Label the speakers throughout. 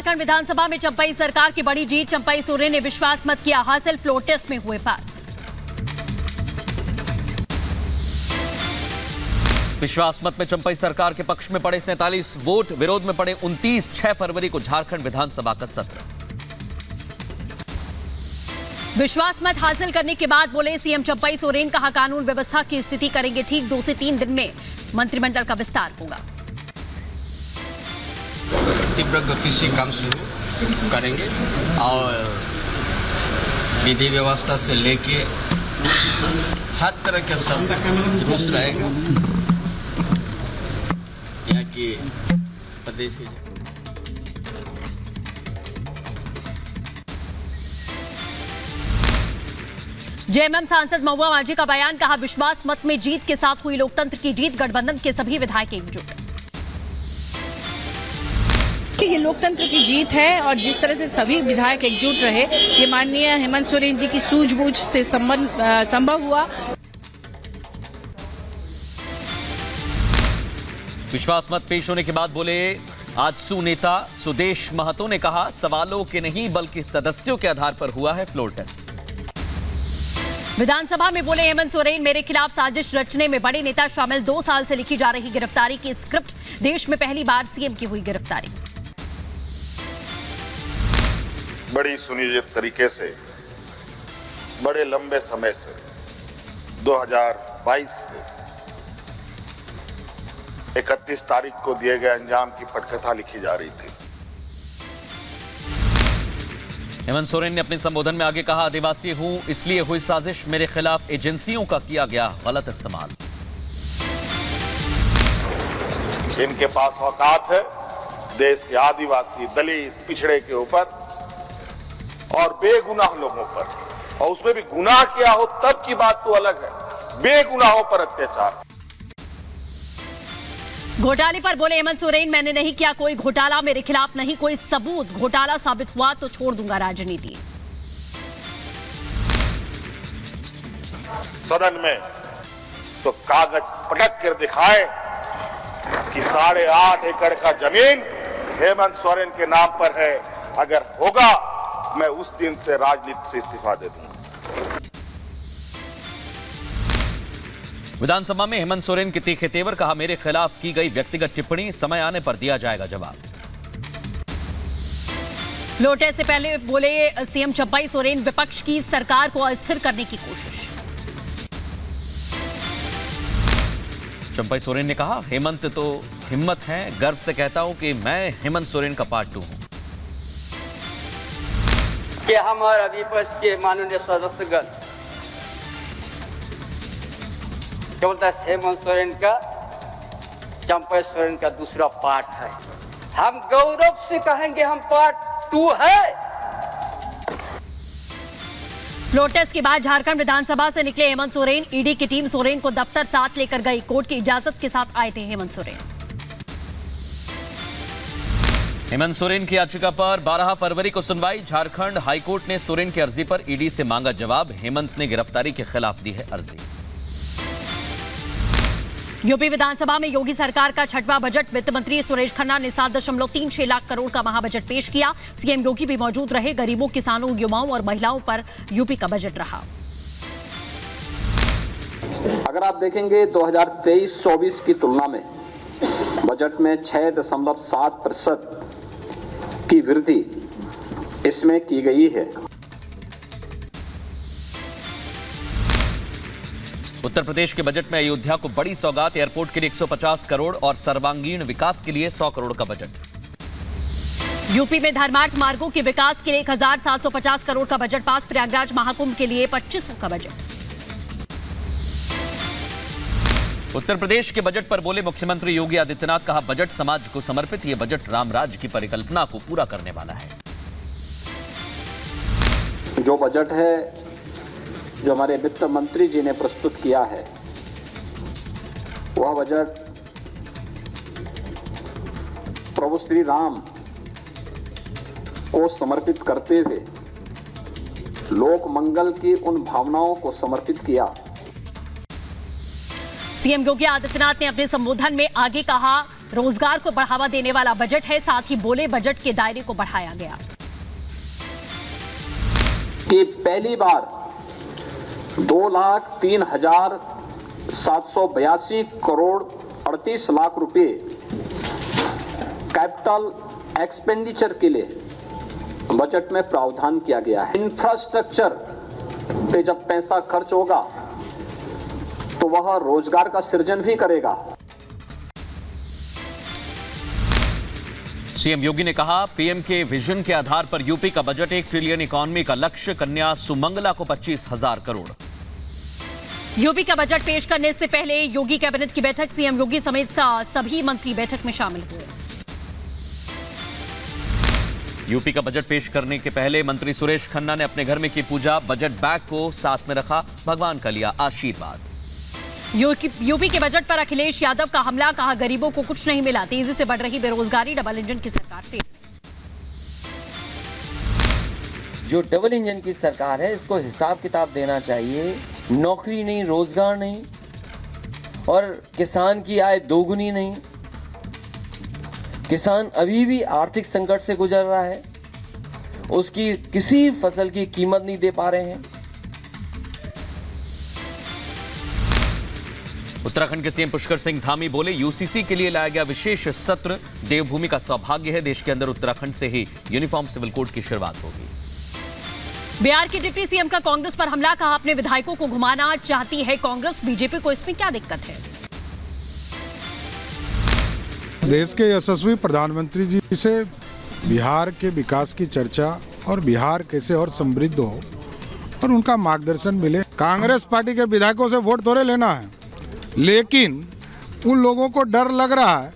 Speaker 1: झारखंड विधानसभा में चंपई सरकार की बड़ी जीत। चंपई सोरेन ने विश्वास मत किया हासिल, फ्लोर टेस्ट में हुए पास।
Speaker 2: विश्वास मत में चंपई सरकार के पक्ष में पड़े 47 वोट, विरोध में पड़े 29। 6 फरवरी को झारखंड विधानसभा का सत्र।
Speaker 1: विश्वास मत हासिल करने के बाद बोले सीएम चंपई सोरेन, कहा कानून व्यवस्था की स्थिति करेंगे ठीक, 2 से 3 दिन में मंत्रिमंडल का विस्तार होगा।
Speaker 3: तीव्र गति से काम शुरू करेंगे और विधि व्यवस्था से लेके हर तरह के सब दुरुस्त रहेगा। यहाँ की प्रदेश की
Speaker 1: जेएमएम सांसद महुआ माझी का बयान, कहा विश्वास मत में जीत के साथ हुई लोकतंत्र की जीत, गठबंधन के सभी विधायक एकजुट।
Speaker 4: ये लोकतंत्र की जीत है और जिस तरह से सभी विधायक एकजुट रहे, ये माननीय हेमंत सोरेन जी की सूझबूझ से संभव हुआ।
Speaker 2: विश्वास मत पेश होने के बाद बोले आजसू नेता सुदेश महतो ने कहा सवालों के नहीं बल्कि सदस्यों के आधार पर हुआ है फ्लोर टेस्ट।
Speaker 1: विधानसभा में बोले हेमंत सोरेन, मेरे खिलाफ साजिश रचने में बड़े नेता शामिल, 2 साल से लिखी जा रही गिरफ्तारी की स्क्रिप्ट, देश में पहली बार सीएम की हुई गिरफ्तारी।
Speaker 5: बड़ी सुनियोजित तरीके से बड़े लंबे समय से 2022 से 31 तारीख को दिए गए अंजाम की पटकथा लिखी जा रही थी।
Speaker 2: हेमंत सोरेन ने अपने संबोधन में आगे कहा आदिवासी हूं इसलिए हुई साजिश, मेरे खिलाफ एजेंसियों का किया गया गलत इस्तेमाल।
Speaker 5: इनके पास औकात है देश के आदिवासी, दलित, पिछड़े के ऊपर और बेगुनाह लोगों पर, और उसमें भी गुनाह किया हो तब की बात तो अलग है, बेगुनाहों पर अत्याचार।
Speaker 1: घोटाले पर बोले हेमंत सोरेन, मैंने नहीं किया कोई घोटाला, मेरे खिलाफ नहीं कोई सबूत, घोटाला साबित हुआ तो छोड़ दूंगा राजनीति।
Speaker 5: सदन में तो कागज पटक कर दिखाए कि 8.5 एकड़ का जमीन हेमंत सोरेन के नाम पर है, अगर होगा मैं उस दिन से राजनीति से इस्तीफा दे दूंगा।
Speaker 2: विधानसभा में हेमंत सोरेन के तीखे तेवर, कहा मेरे खिलाफ की गई व्यक्तिगत टिप्पणी समय आने पर दिया जाएगा जवाब।
Speaker 1: फ्लोर टेस्ट से पहले बोले सीएम चंपई सोरेन, विपक्ष की सरकार को अस्थिर करने की कोशिश।
Speaker 2: चंपई सोरेन ने कहा हेमंत तो हिम्मत है, गर्व से कहता हूं कि मैं हेमंत सोरेन का पार्ट 2 हूं।
Speaker 6: कि हमारा विपक्ष के माननीय सदस्यगण बोलता है हेमंत सोरेन का चंपई सोरेन का दूसरा पार्ट है। हम गौरव से कहेंगे हम पार्ट 2 है।
Speaker 1: फ्लोर टेस्ट के बाद झारखंड विधानसभा से निकले हेमंत सोरेन, ईडी की टीम सोरेन को दफ्तर साथ लेकर गई, कोर्ट की इजाजत के साथ आए थे हेमंत सोरेन।
Speaker 2: हेमंत सोरेन की याचिका पर 12 फरवरी को सुनवाई, झारखंड हाईकोर्ट ने सोरेन की अर्जी पर ईडी से मांगा जवाब, हेमंत ने गिरफ्तारी के खिलाफ दी है अर्जी।
Speaker 1: यूपी विधानसभा में योगी सरकार का 6वां बजट, वित्त मंत्री सुरेश खन्ना ने 7.36 लाख करोड़ का महाबजट पेश किया, सीएम योगी भी मौजूद रहे, गरीबों, किसानों, युवाओं और महिलाओं पर यूपी का बजट रहा।
Speaker 7: अगर आप देखेंगे 2023-24 की तुलना में बजट में 6.7% की वृद्धि इसमें की गई है।
Speaker 2: उत्तर प्रदेश के बजट में अयोध्या को बड़ी सौगात, एयरपोर्ट के लिए 150 करोड़ और सर्वांगीण विकास के लिए 100 करोड़ का बजट।
Speaker 1: यूपी में धर्मार्थ मार्गों के विकास के लिए 1750 करोड़ का बजट पास, प्रयागराज महाकुंभ के लिए 2500 का बजट।
Speaker 2: उत्तर प्रदेश के बजट पर बोले मुख्यमंत्री योगी आदित्यनाथ, कहा बजट समाज को समर्पित, यह बजट रामराज्य की परिकल्पना को पूरा करने वाला है।
Speaker 7: जो बजट है जो हमारे वित्त मंत्री जी ने प्रस्तुत किया है, वह बजट प्रभु श्री राम को समर्पित करते हुए लोक मंगल की उन भावनाओं को समर्पित किया।
Speaker 1: सीएम योगी आदित्यनाथ ने अपने संबोधन में आगे कहा रोजगार को बढ़ावा देने वाला बजट है। साथ ही बोले बजट के दायरे को बढ़ाया गया
Speaker 7: कि पहली बार 2,03,782 करोड़ 38 लाख रुपए कैपिटल एक्सपेंडिचर के लिए बजट में प्रावधान किया गया है। इंफ्रास्ट्रक्चर पे जब पैसा खर्च होगा तो वह रोजगार का सृजन भी करेगा।
Speaker 2: सीएम योगी ने कहा, पीएम के विजन के आधार पर यूपी का बजट 1 ट्रिलियन इकोनॉमी का लक्ष्य, कन्या सुमंगला को 25,000 करोड़।
Speaker 1: यूपी का बजट पेश करने से पहले योगी कैबिनेट की बैठक, सीएम योगी समेत सभी मंत्री बैठक में शामिल हुए।
Speaker 2: यूपी का बजट पेश करने के पहले मंत्री सुरेश खन्ना ने अपने घर में की पूजा, बजट बैग को साथ में रखा, भगवान का लिया आशीर्वाद। यूपी के बजट पर अखिलेश यादव का हमला, कहा गरीबों को कुछ नहीं मिला, तेजी से बढ़ रही बेरोजगारी, डबल इंजन की सरकार फेल।
Speaker 8: जो डबल इंजन की सरकार है इसको हिसाब किताब देना चाहिए। नौकरी नहीं, रोजगार नहीं और किसान की आय दोगुनी नहीं। किसान अभी भी आर्थिक संकट से गुजर रहा है, उसकी किसी फसल की कीमत नहीं दे पा रहे हैं।
Speaker 2: उत्तराखंड के सीएम पुष्कर सिंह धामी बोले, यूसीसी के लिए लाया गया विशेष सत्र, देवभूमि का सौभाग्य है, देश के अंदर उत्तराखंड से ही यूनिफॉर्म सिविल कोड की शुरुआत होगी।
Speaker 1: बिहार के डिप्टी सीएम का कांग्रेस पर हमला, कहा अपने विधायकों को घुमाना चाहती है कांग्रेस, बीजेपी को इसमें क्या दिक्कत है।
Speaker 9: देश के यशस्वी प्रधानमंत्री जी से बिहार के विकास की चर्चा और बिहार कैसे और समृद्ध हो और उनका मार्गदर्शन मिले। कांग्रेस पार्टी के विधायकों से वोट थोड़े लेना है, लेकिन उन लोगों को डर लग रहा है।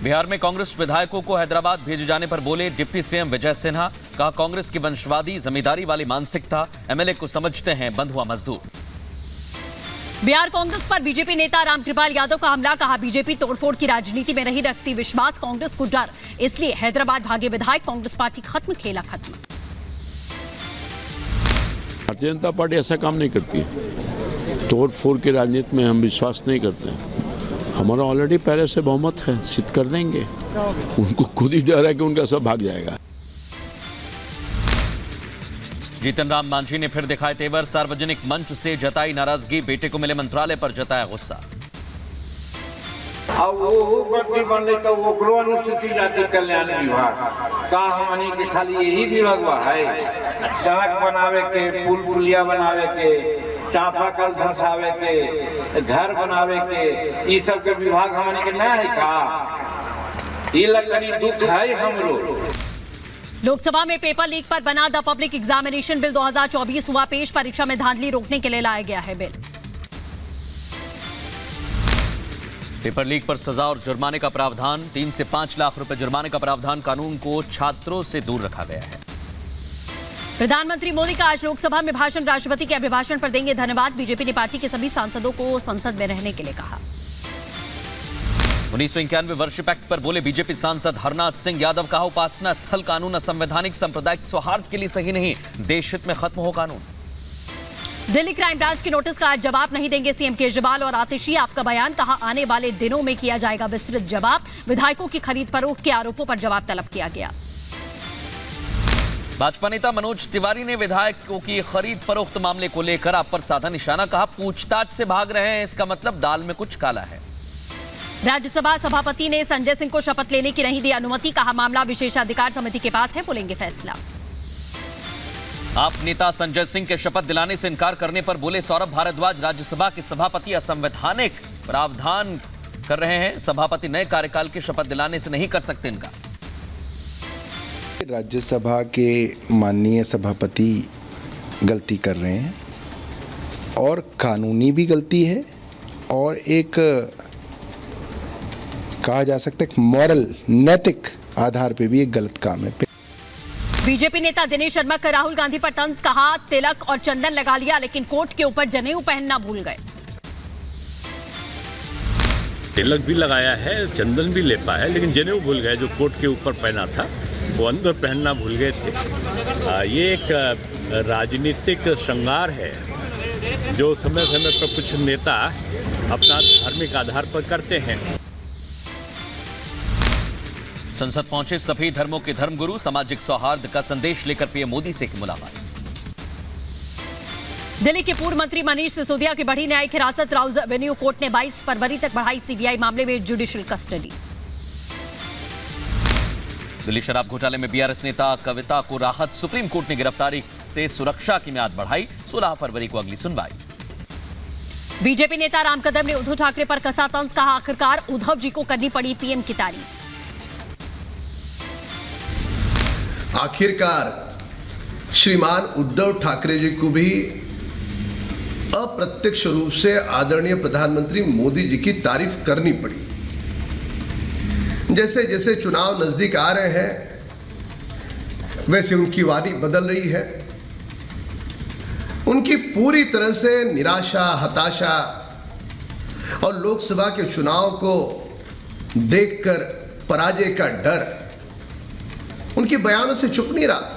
Speaker 2: बिहार में कांग्रेस विधायकों को हैदराबाद भेजे जाने पर बोले डिप्टी सीएम विजय सिन्हा, कहा कांग्रेस की वंशवादी जमींदारी वाली मानसिकता, एमएलए को समझते हैं बंधुआ मजदूर।
Speaker 1: बिहार कांग्रेस पर बीजेपी नेता रामकृपाल यादव का हमला, कहा बीजेपी तोड़फोड़ की राजनीति में नहीं रखती विश्वास, कांग्रेस को डर, इसलिए हैदराबाद भागे विधायक, कांग्रेस पार्टी खत्म, खेला खत्म।
Speaker 10: भारतीय जनता पार्टी ऐसा काम नहीं करती है, तोड़ फोड़ की राजनीति में हम विश्वास नहीं करते हैं। हमारा ऑलरेडी पहले से बहुमत है, सिद्ध कर देंगे। उनको खुद ही डर है कि उनका सब भाग जाएगा।
Speaker 2: जीतन राम मांझी ने फिर दिखाए तेवर, सार्वजनिक मंच से जताई नाराजगी, बेटे को मिले मंत्रालय पर जताया गुस्सा।
Speaker 11: अब वो भर्ती बनले तो वो अनुसूचित जाति कल्याण विभाग का हमनी के खाली यही विभाग है, सड़क बनावे के, पुल पुलिया बनावे के, चापाकल धंसावे के, घर बनावे के, ये सब के विभाग हमनी के ना है का। ये लगनी दुख है हमरो।
Speaker 1: लोकसभा में पेपर लीक पर बना द पब्लिक एग्जामिनेशन बिल 2024 हुआ पेश, परीक्षा में धांधली रोकने के लिए लाया गया है बिल।
Speaker 2: पेपर लीक पर सजा और जुर्माने का प्रावधान, 3 से 5 लाख रुपए जुर्माने का प्रावधान कानून को छात्रों से दूर रखा गया है।
Speaker 1: प्रधानमंत्री मोदी का आज लोकसभा में भाषण, राष्ट्रपति के अभिभाषण पर देंगे धन्यवाद, बीजेपी ने पार्टी के सभी सांसदों को संसद में रहने के लिए कहा।
Speaker 2: 1991 वर्षिप एक्ट पर बोले बीजेपी सांसद हरनाथ सिंह यादव, कहा उपासना स्थल कानून असंवैधानिक, सांप्रदायिक सौहार्द के लिए सही नहीं, देश हित में खत्म हो कानून।
Speaker 1: दिल्ली क्राइम ब्रांच के नोटिस का आज जवाब नहीं देंगे सीएम केजरीवाल और आतिशी, आपका बयान, कहा आने वाले दिनों में किया जाएगा विस्तृत जवाब, विधायकों की खरीद फरोख्त के आरोपों पर जवाब तलब किया गया।
Speaker 2: भाजपा नेता मनोज तिवारी ने विधायकों की खरीद फरोख्त मामले को लेकर आप पर साधा निशाना, कहा पूछताछ से भाग रहे हैं, इसका मतलब दाल में कुछ काला है।
Speaker 1: राज्यसभा सभापति ने संजय सिंह को शपथ लेने की नहीं दी अनुमति, कहा मामला विशेषाधिकार समिति के पास है, बोलेंगे फैसला।
Speaker 2: आप नेता संजय सिंह के शपथ दिलाने से इनकार करने पर बोले सौरभ भारद्वाज, राज्यसभा के सभापति असंवैधानिक प्रावधान कर रहे हैं, सभापति नए कार्यकाल के शपथ दिलाने से नहीं कर सकते इनका।
Speaker 12: राज्यसभा के माननीय सभापति गलती कर रहे हैं और कानूनी भी गलती है और एक कहा जा सकता है मॉरल, नैतिक आधार पे भी एक गलत काम है।
Speaker 1: बीजेपी नेता दिनेश शर्मा का राहुल गांधी पर तंज, कहा तिलक और चंदन लगा लिया लेकिन कोट के ऊपर जनेऊ पहनना भूल गए।
Speaker 10: तिलक भी लगाया है, चंदन भी लेपा है, लेकिन जनेऊ भूल गए, जो कोट के ऊपर पहना था वो अंदर पहनना भूल गए थे। ये एक राजनीतिक श्रृंगार है
Speaker 13: जो समय समय पर कुछ नेता अपना धार्मिक आधार पर करते हैं।
Speaker 2: संसद पहुंचे सभी धर्मों के धर्मगुरु, सामाजिक सौहार्द का संदेश लेकर पीएम मोदी से की मुलाकात।
Speaker 1: दिल्ली के पूर्व मंत्री मनीष सिसोदिया की बढ़ी न्यायिक हिरासत, राउज एवेन्यू कोर्ट ने 22 फरवरी तक बढ़ाई सीबीआई मामले में जुडिशियल कस्टडी।
Speaker 2: दिल्ली शराब घोटाले में बीआरएस नेता कविता को राहत, सुप्रीम कोर्ट ने गिरफ्तारी से सुरक्षा की मियाद बढ़ाई, 16 फरवरी को अगली सुनवाई।
Speaker 1: बीजेपी नेता राम कदम ने उद्धव ठाकरे पर कसा तंज, कहा आखिरकार उद्धव जी को करनी पड़ी पीएम की तारीफ।
Speaker 14: आखिरकार श्रीमान उद्धव ठाकरे जी को भी अप्रत्यक्ष रूप से आदरणीय प्रधानमंत्री मोदी जी की तारीफ करनी पड़ी। जैसे जैसे चुनाव नजदीक आ रहे हैं वैसे उनकी वाणी बदल रही है। उनकी पूरी तरह से निराशा, हताशा और लोकसभा के चुनाव को देखकर पराजय का डर उनके बयानों से चुप नहीं रहा।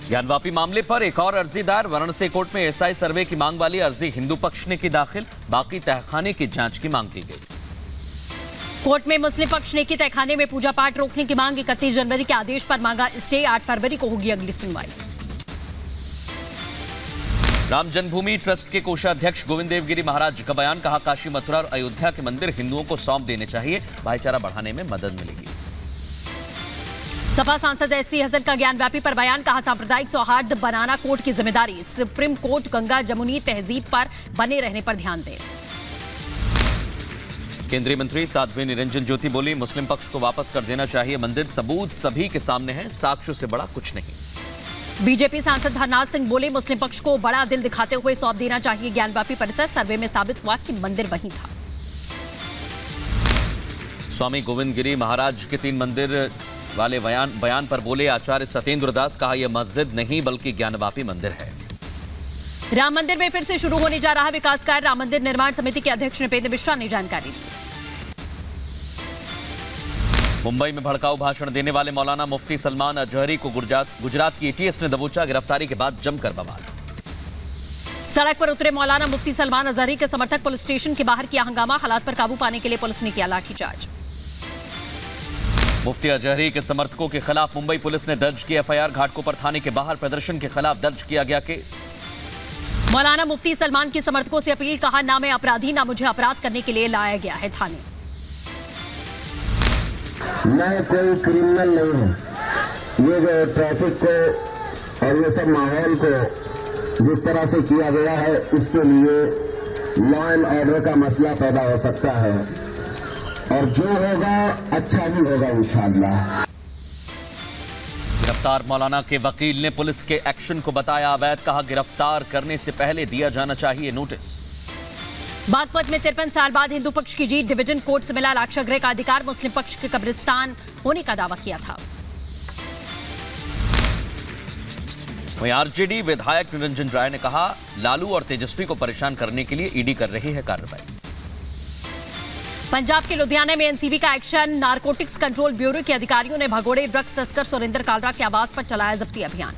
Speaker 2: ज्ञानवापी मामले पर एक और अर्जी दायर, वाराणसी कोर्ट में एसआई सर्वे की मांग वाली अर्जी हिंदू पक्ष ने की दाखिल, बाकी तहखाने की जांच की मांग की गई।
Speaker 1: कोर्ट में मुस्लिम पक्ष ने की तहखाने में पूजा पाठ रोकने की मांग, 31 जनवरी के आदेश पर मांगा स्टे, 8 फरवरी को होगी अगली सुनवाई।
Speaker 2: राम जन्मभूमि ट्रस्ट के कोषाध्यक्ष गोविंद देव गिरी महाराज का बयान, कहा काशी, मथुरा और अयोध्या के मंदिर हिंदुओं को सौंप देने चाहिए, भाईचारा बढ़ाने में मदद मिलेगी।
Speaker 1: सपा सांसद एससी हसन का ज्ञानव्यापी पर बयान, कहा सांप्रदायिक सौहार्द बनाना कोर्ट की जिम्मेदारी, सुप्रीम कोर्ट गंगा जमुनी तहजीब पर बने रहने पर ध्यान दे।
Speaker 2: केंद्रीय मंत्री साध्वी निरंजन ज्योति बोली, मुस्लिम पक्ष को वापस कर देना चाहिए मंदिर, सबूत सभी के सामने है, साक्ष्यों से बड़ा कुछ नहीं।
Speaker 1: बीजेपी सांसद हरनाथ सिंह बोले, मुस्लिम पक्ष को बड़ा दिल दिखाते हुए सौंप देना चाहिए ज्ञानव्यापी परिसर, सर्वे में साबित हुआ कि मंदिर वहीं था।
Speaker 2: स्वामी गोविंद गिरी महाराज के 3 मंदिर वाले बयान पर बोले आचार्य सत्येंद्र दास, कहा यह मस्जिद नहीं बल्कि ज्ञानवापी मंदिर है।
Speaker 1: राम मंदिर में फिर से शुरू होने जा रहा विकास कार्य, राम मंदिर निर्माण समिति के अध्यक्ष नृपेंद्र मिश्रा ने जानकारी दी।
Speaker 2: मुंबई में भड़काऊ भाषण देने वाले मौलाना मुफ्ती सलमान अजहरी को गुजरात की एटीएस ने दबोचा, गिरफ्तारी के बाद जमकर बवाल।
Speaker 1: सड़क पर उतरे मौलाना मुफ्ती सलमान अजहरी के समर्थक पुलिस स्टेशन के बाहर किया हंगामा, हालात पर काबू पाने के लिए पुलिस ने किया लाठीचार्ज।
Speaker 2: मुफ्ती अजहरी के समर्थकों के खिलाफ मुंबई पुलिस ने दर्ज की एफआईआर, घाटकोपर थाने के बाहर प्रदर्शन के खिलाफ दर्ज किया गया केस।
Speaker 1: मौलाना मुफ्ती सलमान के समर्थकों से अपील, कहा ना मैं अपराधी ना मुझे अपराध करने के लिए लाया गया है थाने।
Speaker 15: मैं कोई क्रिमिनल नहीं हूं। ये जो ट्रैफिक को और ये सब माहौल को जिस तरह से किया गया है, इसके लिए लॉ एंड ऑर्डर का मसला पैदा हो सकता है और जो होगा अच्छा ही होगा इंशाअल्लाह।
Speaker 2: गिरफ्तार मौलाना के वकील ने पुलिस के एक्शन को बताया अवैध, कहा गिरफ्तार करने से पहले दिया जाना चाहिए नोटिस।
Speaker 1: बागपत में 53 साल बाद हिंदू पक्ष की जीत, डिवीजन कोर्ट से मिला लाक्षागृह का अधिकार, मुस्लिम पक्ष के कब्रिस्तान होने का दावा किया था।
Speaker 2: वहीं आरजेडी विधायक निरंजन राय ने कहा लालू और तेजस्वी को परेशान करने के लिए ईडी कर रही है कार्रवाई।
Speaker 1: पंजाब के लुधियाना में एनसीबी का एक्शन, नारकोटिक्स कंट्रोल ब्यूरो के अधिकारियों ने भगोड़े ड्रग्स तस्कर सुरेंद्र कालरा के आवास पर चलाया जब्ती अभियान।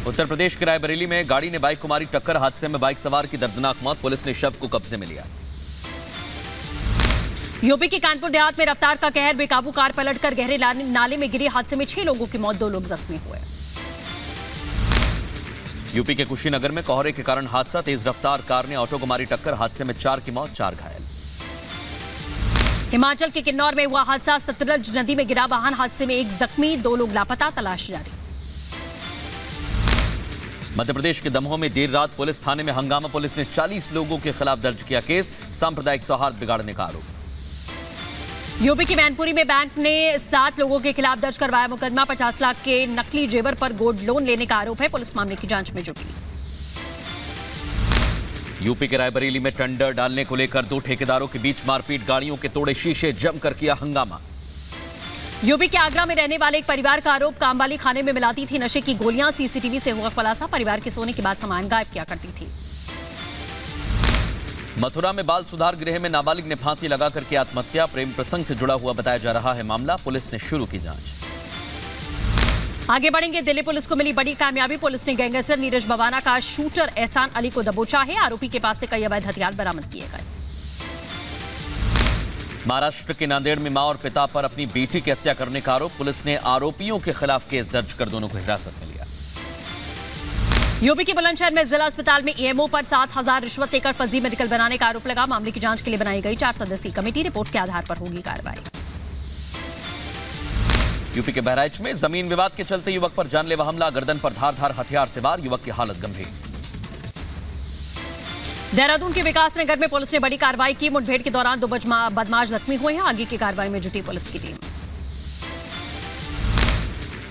Speaker 2: उत्तर प्रदेश के रायबरेली में गाड़ी ने बाइक को मारी टक्कर, हादसे में बाइक सवार की दर्दनाक मौत, पुलिस ने शव को कब्जे में लिया।
Speaker 1: यूपी के कानपुर देहात में रफ्तार का कहर, बेकाबू कार पलटकर गहरे नाले में गिरी, हादसे में 6 लोगों की मौत, 2 लोग जख्मी हुए।
Speaker 2: यूपी के कुशीनगर में कोहरे के कारण हादसा, तेज रफ्तार कार ने ऑटो को मारी टक्कर, हादसे में 4 की मौत, 4 घायल।
Speaker 1: हिमाचल के किन्नौर में हुआ हादसा, सतलज नदी में गिरा वाहन, हादसे में 1 जख्मी, 2 लोग लापता, तलाश जारी।
Speaker 2: मध्य प्रदेश के दमोह में देर रात पुलिस थाने में हंगामा, पुलिस ने 40 लोगों के खिलाफ दर्ज किया केस, सांप्रदायिक सौहार्द बिगाड़ने का आरोप।
Speaker 1: यूपी की मैनपुरी में बैंक ने 7 लोगों के खिलाफ दर्ज करवाया मुकदमा, 50 लाख के नकली जेवर पर गोल्ड लोन लेने का आरोप है, पुलिस मामले की जांच में जुटी।
Speaker 2: यूपी के रायबरेली में टेंडर डालने को लेकर 2 ठेकेदारों के बीच मारपीट, गाड़ियों के तोड़े शीशे, जमकर किया हंगामा।
Speaker 1: यूपी के आगरा में रहने वाले एक परिवार का आरोप, कामवाली खाने में मिलाती थी नशे की गोलियां, सीसीटीवी से हुआ खुलासा, परिवार के सोने के बाद सामान गायब किया करती थी।
Speaker 2: मथुरा में बाल सुधार गृह में नाबालिग ने फांसी लगाकर की आत्महत्या, प्रेम प्रसंग से जुड़ा हुआ बताया जा रहा है मामला, पुलिस ने शुरू की जांच।
Speaker 1: आगे बढ़ेंगे। दिल्ली पुलिस को मिली बड़ी कामयाबी। पुलिस ने गैंगस्टर नीरज बवाना का शूटर एहसान अली को दबोचा है। आरोपी के पास से कई अवैध हथियार बरामद किए गए।
Speaker 2: महाराष्ट्र के नांदेड़ में मां और पिता पर अपनी बेटी की हत्या करने का आरोप। पुलिस ने आरोपियों के खिलाफ केस दर्ज कर दोनों को हिरासत में लिया।
Speaker 1: यूपी के बुलंदशहर में जिला अस्पताल में ईएमओ पर 7,000 रिश्वत लेकर फर्जी मेडिकल बनाने का आरोप लगा। मामले की जांच के लिए बनाई गई 4 सदस्यीय कमेटी। रिपोर्ट के आधार पर होगी कार्रवाई।
Speaker 2: यूपी के बहराइच में जमीन विवाद के चलते युवक पर जानलेवा हमला। गर्दन पर धारदार हथियार से वार। युवक की हालत गंभीर।
Speaker 1: देहरादून के विकास नगर में पुलिस ने बड़ी कार्रवाई की। मुठभेड़ के दौरान 2 बदमाश जख्मी हुए हैं। आगे की कार्रवाई में जुटी पुलिस की टीम।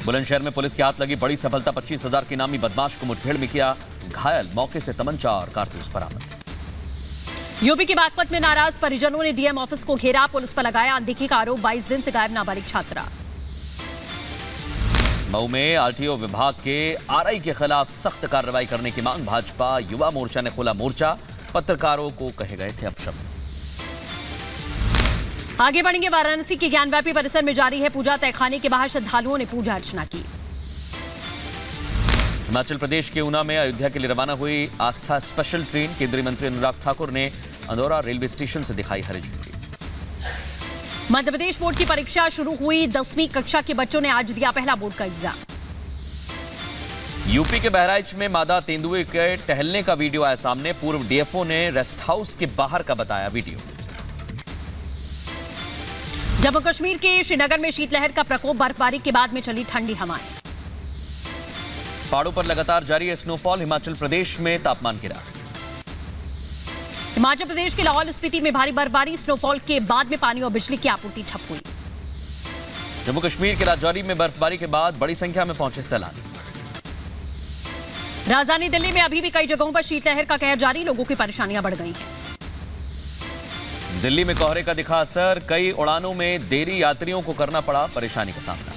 Speaker 2: बुलंदशहर में पुलिस के हाथ लगी बड़ी सफलता। 25,000 के नामी बदमाश को मुठभेड़ में किया घायल। मौके से तमंचा और कारतूस बरामद।
Speaker 1: यूपी के बागपत में नाराज परिजनों ने डीएम ऑफिस को घेरा। पुलिस पर लगाया अनदेखी का आरोप। 22 दिन से गायब नाबालिग छात्रा।
Speaker 2: मऊ में आरटीओ विभाग के आरआई के खिलाफ सख्त कार्रवाई करने की मांग। भाजपा युवा मोर्चा ने खोला मोर्चा। पत्रकारों को कहे गए थे अपशब्द।
Speaker 1: आगे बढ़ेंगे। वाराणसी के ज्ञानव्यापी परिसर में जारी है पूजा। तहखाने के बाहर श्रद्धालुओं ने पूजा अर्चना की।
Speaker 2: हिमाचल प्रदेश के ऊना में अयोध्या के लिए रवाना हुई आस्था स्पेशल ट्रेन। केंद्रीय मंत्री अनुराग ठाकुर ने अंदौरा रेलवे स्टेशन से दिखाई हरी झंडी।
Speaker 1: मध्य प्रदेश बोर्ड की परीक्षा शुरू हुई। 10वीं कक्षा के बच्चों ने आज दिया पहला बोर्ड का एग्जाम।
Speaker 2: यूपी के बहराइच में मादा तेंदुए के टहलने का वीडियो आया सामने। पूर्व डीएफओ ने रेस्ट हाउस के बाहर का बताया वीडियो।
Speaker 1: जम्मू कश्मीर के श्रीनगर में शीतलहर का प्रकोप। बर्फबारी के बाद में चली ठंडी हवाएं।
Speaker 2: पहाड़ों पर लगातार जारी है स्नोफॉल। हिमाचल प्रदेश में तापमान गिरा।
Speaker 1: हिमाचल प्रदेश के लाहौल स्पीति में भारी बर्फबारी। स्नोफॉल के बाद में पानी और बिजली की आपूर्ति ठप हुई।
Speaker 2: जम्मू कश्मीर के राजौरी में बर्फबारी के बाद बड़ी संख्या में पहुंचे सैलानी।
Speaker 1: राजधानी दिल्ली में अभी भी कई जगहों पर शीतलहर का कहर जारी। लोगों की परेशानियां बढ़ गई हैं।
Speaker 2: दिल्ली में कोहरे का दिखा असर। कई उड़ानों में देरी। यात्रियों को करना पड़ा परेशानी का सामना।